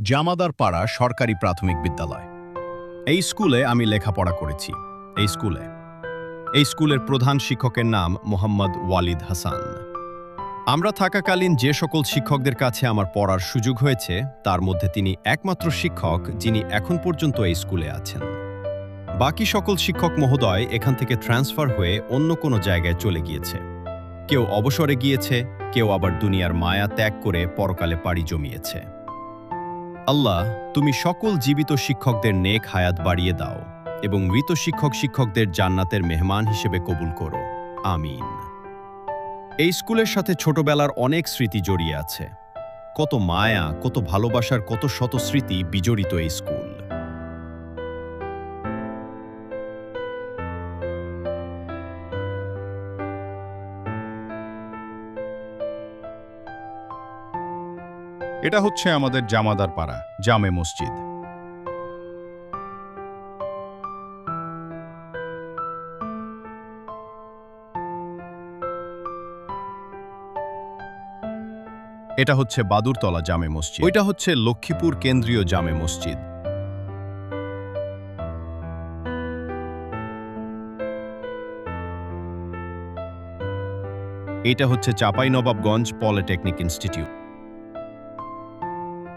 জামাদার পাড়া সরকারি প্রাথমিক বিদ্যালয়। এই স্কুলে আমি লেখাপড়া করেছি। এই স্কুলের প্রধান শিক্ষকের নাম মোহাম্মদ ওয়ালিদ হাসান। আমরা থাকাকালীন যে সকল শিক্ষকদের কাছে আমার পড়ার সুযোগ হয়েছে তার মধ্যে তিনি একমাত্র শিক্ষক যিনি এখন পর্যন্ত এই স্কুলে আছেন। বাকি সকল শিক্ষক মহোদয় এখান থেকে ট্রান্সফার হয়ে অন্য কোনো জায়গায় চলে গিয়েছে। কেউ অবসরে গিয়েছে, কেউ আবার দুনিয়ার মায়া ত্যাগ করে পরকালে পাড়ি জমিয়েছে। আল্লাহ, তুমি সকল জীবিত শিক্ষকদের নেক হায়াত বাড়িয়ে দাও এবং মৃত শিক্ষকদের জান্নাতের মেহমান হিসেবে কবুল করো, আমিন। এই স্কুলের সাথে ছোটবেলার অনেক স্মৃতি জড়িয়ে আছে। কত মায়া, কত ভালোবাসার, কত শত স্মৃতি বিজড়িত এই স্কুল। এটা হচ্ছে আমাদের জামাদার পাড়া জামে মসজিদ। এটা হচ্ছে বাদুরতলা জামে মসজিদ। ওইটা হচ্ছে লক্ষ্মীপুর কেন্দ্রীয় জামে মসজিদ। এটা হচ্ছে চাঁপাইনবাবগঞ্জ পলিটেকনিক ইনস্টিটিউট।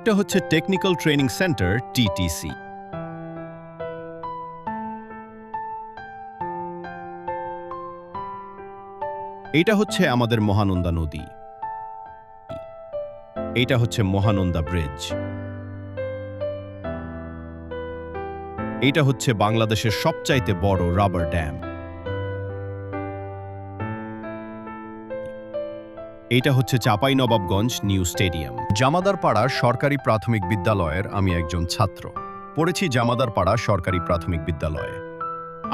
এটা হচ্ছে টেকনিক্যাল ট্রেনিং সেন্টার টিটিসি। এটা হচ্ছে আমাদের মহানন্দা নদী। এটা হচ্ছে মহানন্দা ব্রিজ। এটা হচ্ছে বাংলাদেশের সবচাইতে বড় রাবার ড্যাম। এটা হচ্ছে চাঁপাইনবাবগঞ্জ নিউ স্টেডিয়াম। জামাদার পাড়া সরকারি প্রাথমিক বিদ্যালয়ের আমি একজন ছাত্র। পড়েছি জামাদার পাড়া সরকারি প্রাথমিক বিদ্যালয়ে।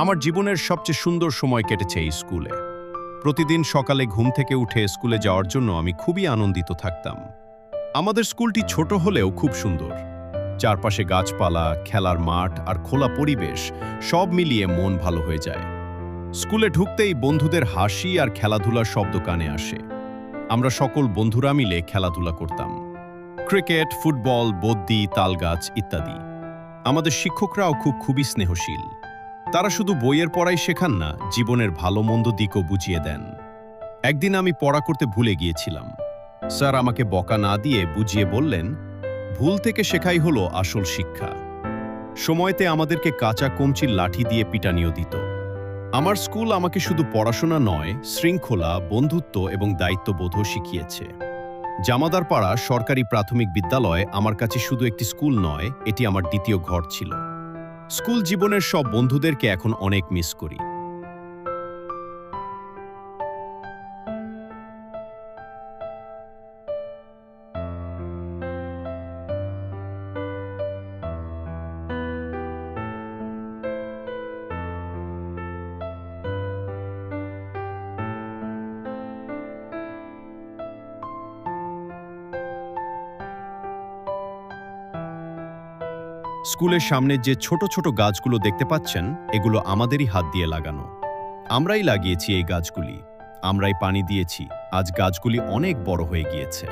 আমার জীবনের সবচেয়ে সুন্দর সময় কেটেছে এই স্কুলে। প্রতিদিন সকালে ঘুম থেকে উঠে স্কুলে যাওয়ার জন্য আমি খুবই আনন্দিত থাকতাম। আমাদের স্কুলটি ছোট হলেও খুব সুন্দর। চারপাশে গাছপালা, খেলার মাঠ আর খোলা পরিবেশ সব মিলিয়ে মন ভালো হয়ে যায়। স্কুলে ঢুকতেই বন্ধুদের হাসি আর খেলাধুলার শব্দ কানে আসে। আমরা সকল বন্ধুরা মিলে খেলাধুলা করতাম। ক্রিকেট, ফুটবল, বদ্যি, তালগাছ ইত্যাদি। আমাদের শিক্ষকরাও খুবই স্নেহশীল। তারা শুধু বইয়ের পড়াই শেখান না, জীবনের ভালো মন্দ দিকও বুঝিয়ে দেন। একদিন আমি পড়া করতে ভুলে গিয়েছিলাম। স্যার আমাকে বকা না দিয়ে বুঝিয়ে বললেন, ভুল থেকে শেখাই হলো আসল শিক্ষা। সময়তে আমাদেরকে কাঁচা কঞ্চির লাঠি দিয়ে পিটানিও দিত। আমার স্কুল আমাকে শুধু পড়াশোনা নয়, শৃঙ্খলা, বন্ধুত্ব এবং দায়িত্ববোধও শিখিয়েছে। জামাদার পাড়া সরকারি প্রাথমিক বিদ্যালয় আমার কাছে শুধু একটি স্কুল নয়, এটি আমার দ্বিতীয় ঘর ছিল। স্কুল জীবনের সব বন্ধুদেরকে এখন অনেক মিস করি। স্কুলের সামনে যে ছোট ছোট গাছগুলো দেখতে পাচ্ছেন, এগুলো আমাদেরই হাত দিয়ে লাগানো। আমরাই লাগিয়েছি এই গাছগুলি, আমরাই পানি দিয়েছি। আজ গাছগুলি অনেক বড় হয়ে গিয়েছে।